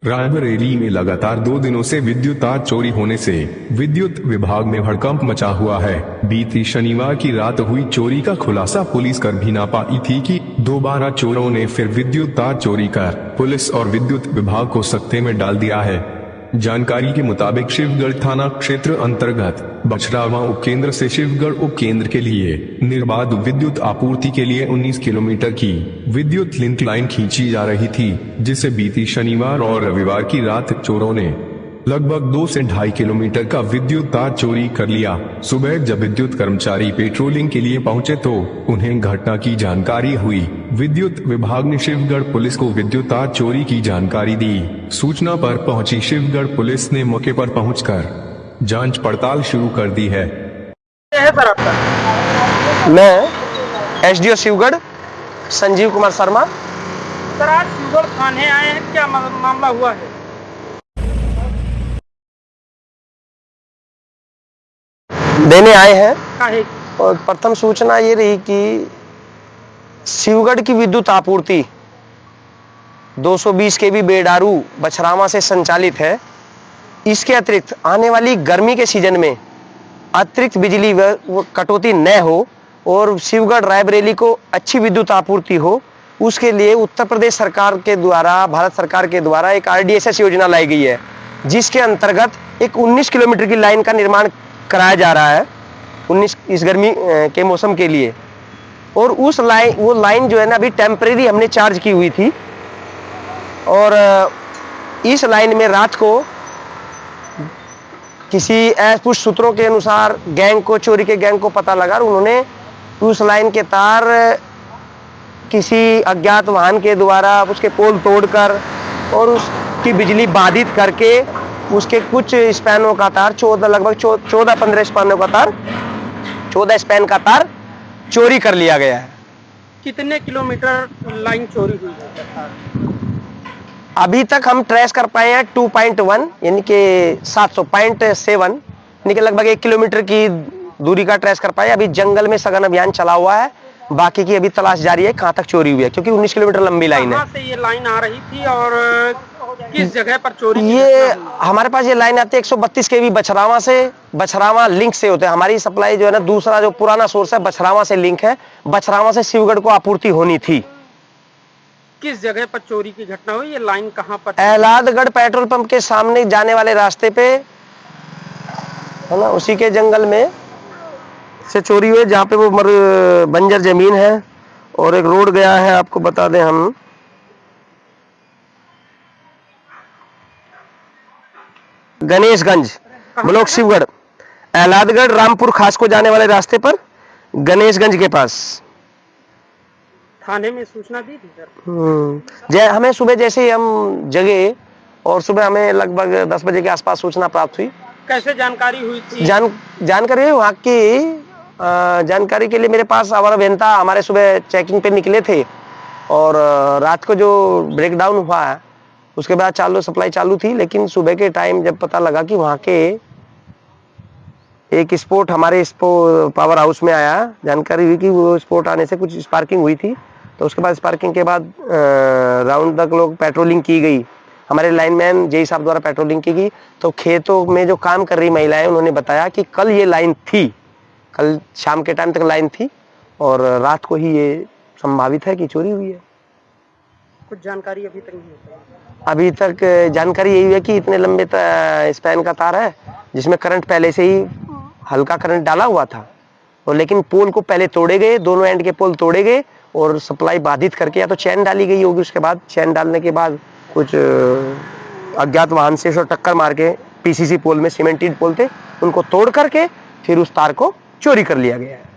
रायबरेली में लगातार 2 दिनों से विद्युत तार चोरी होने से विद्युत विभाग में हड़कंप मचा हुआ है। बीती शनिवार की रात हुई चोरी का खुलासा पुलिस कर भी ना पाई थी कि दोबारा चोरों ने फिर विद्युत तार चोरी कर पुलिस और विद्युत विभाग को सकते में डाल दिया है। जानकारी के मुताबिक शिवगढ़ थाना क्षेत्र अंतर्गत बछरावा उपकेंद्र से शिवगढ़ उपकेंद्र के लिए निर्बाध विद्युत आपूर्ति के लिए 19 किलोमीटर की विद्युत लिंक लाइन खींची जा रही थी, जिसे बीती शनिवार और रविवार की रात चोरों ने लगभग 2 से 2.5 किलोमीटर का विद्युत तार चोरी कर लिया। सुबह जब विद्युत कर्मचारी पेट्रोलिंग के लिए पहुंचे तो उन्हें घटना की जानकारी हुई। विद्युत विभाग ने शिवगढ़ पुलिस को विद्युत तार चोरी की जानकारी दी। सूचना पर पहुंची शिवगढ़ पुलिस ने मौके पर पहुंचकर जांच पड़ताल शुरू कर दी है। मैं एसडीओ शिवगढ़ संजीव कुमार शर्मा। सर, आज शिवगढ़ थाने आए हैं, क्या मामला हुआ है? देने आए हैं काहे? और प्रथम सूचना ये रही कि शिवगढ़ की विद्युत आपूर्ति 220 केवी बेडारू बछरावा से संचालित है। इसके अतिरिक्त आने वाली गर्मी के सीजन में अतिरिक्त बिजली कटौती न हो और शिवगढ़ रायबरेली को अच्छी विद्युत आपूर्ति हो, उसके लिए उत्तर प्रदेश सरकार के द्वारा, भारत सरकार के द्वारा एक RDSS योजना लाई गई है, जिसके अंतर्गत एक 19 किलोमीटर की लाइन का निर्माण कराया जा रहा है 19 इस गर्मी के मौसम के लिए। और उस वो लाइन जो है ना, अभी टेम्परेरी हमने चार्ज की हुई थी और इस लाइन में रात को किसी अस्पष्ट सूत्रों के अनुसार चोरी के गैंग को पता लगा और उन्होंने उस लाइन के तार किसी अज्ञात वाहन के द्वारा उसके पोल तोड़कर और उसकी बिजली बाधित करके उसके कुछ स्पैनों का तार लगभग 14-15 स्पैनों का तार 14 स्पैन का तार चोरी कर लिया गया है। कितने किलोमीटर लाइन चोरी हुई है? अभी तक हम ट्रेस कर पाए हैं 2.1 यानी कि 700.7 यानी कि लगभग 1 किलोमीटर की दूरी का ट्रेस कर पाए। अभी जंगल में सघन अभियान चला हुआ है, बाकी की अभी तलाश जारी है कहां तक चोरी हुई है, क्योंकि 19 किलोमीटर लंबी लाइन है। कहां से ये लाइन आ रही थी और किस जगह पर चोरी? ये हमारे पास ये लाइन आती है 132 केवी बछरावा से, बछरावा लिंक से होते हैं। हमारी सप्लाई जो है ना, दूसरा जो पुराना सोर्स है बछरावा से लिंक है, बछरावा से शिवगढ़ को आपूर्ति होनी थी। किस जगह पर चोरी की घटना हुई? ये लाइन कहां पर? एलादगढ़ पेट्रोल पंप के सामने जाने वाले रास्ते पे है ना, उसी के जंगल में से चोरी हुई, जहाँ पे वो बंजर जमीन है और एक रोड गया है, आपको बता दें हम, गणेशगंज ब्लॉक शिवगढ़, एलादगढ़ रामपुर खास को जाने वाले रास्ते पर गणेशगंज के पास। थाने में सूचना दी थी सर? हमें सुबह जैसे ही हम जगे और सुबह हमें लगभग 10 बजे के आसपास सूचना प्राप्त हुई। कैसे जानकारी हुई थी? जानकारी हुई वहाँ की जानकारी के लिए मेरे पास अवर अभियंता हमारे सुबह चेकिंग पे निकले थे और रात को जो ब्रेकडाउन हुआ है उसके बाद सप्लाई चालू थी, लेकिन सुबह के टाइम जब पता लगा कि वहाँ के एक स्पोर्ट हमारे पावर हाउस में आया, जानकारी हुई कि वो स्पोर्ट आने से कुछ स्पार्किंग हुई थी। तो उसके बाद स्पार्किंग के बाद राउंड तक लोग पेट्रोलिंग की गई, हमारे लाइनमैन जेई साहब द्वारा पेट्रोलिंग की गई। तो खेतों में जो काम कर रही महिलाएं, उन्होंने बताया कि कल ये लाइन थी, कल शाम के टाइम तक लाइन थी और रात को ही ये संभावित है कि चोरी हुई है। कुछ जानकारी अभी तक नहीं है? अभी तक जानकारी यही है कि इतने लंबे स्पैन का तार है जिसमें करंट पहले से ही हल्का करंट डाला हुआ था, और लेकिन पोल को पहले तोड़े गए, दोनों एंड के पोल तोड़े गए और सप्लाई बाधित करके या तो चैन डाली गई होगी, उसके बाद चैन डालने के बाद कुछ अज्ञात वाहन से टक्कर मार के PCC पोल में सीमेंटेड पोल थे, उनको तोड़ करके फिर उस तार को चोरी कर लिया गया है।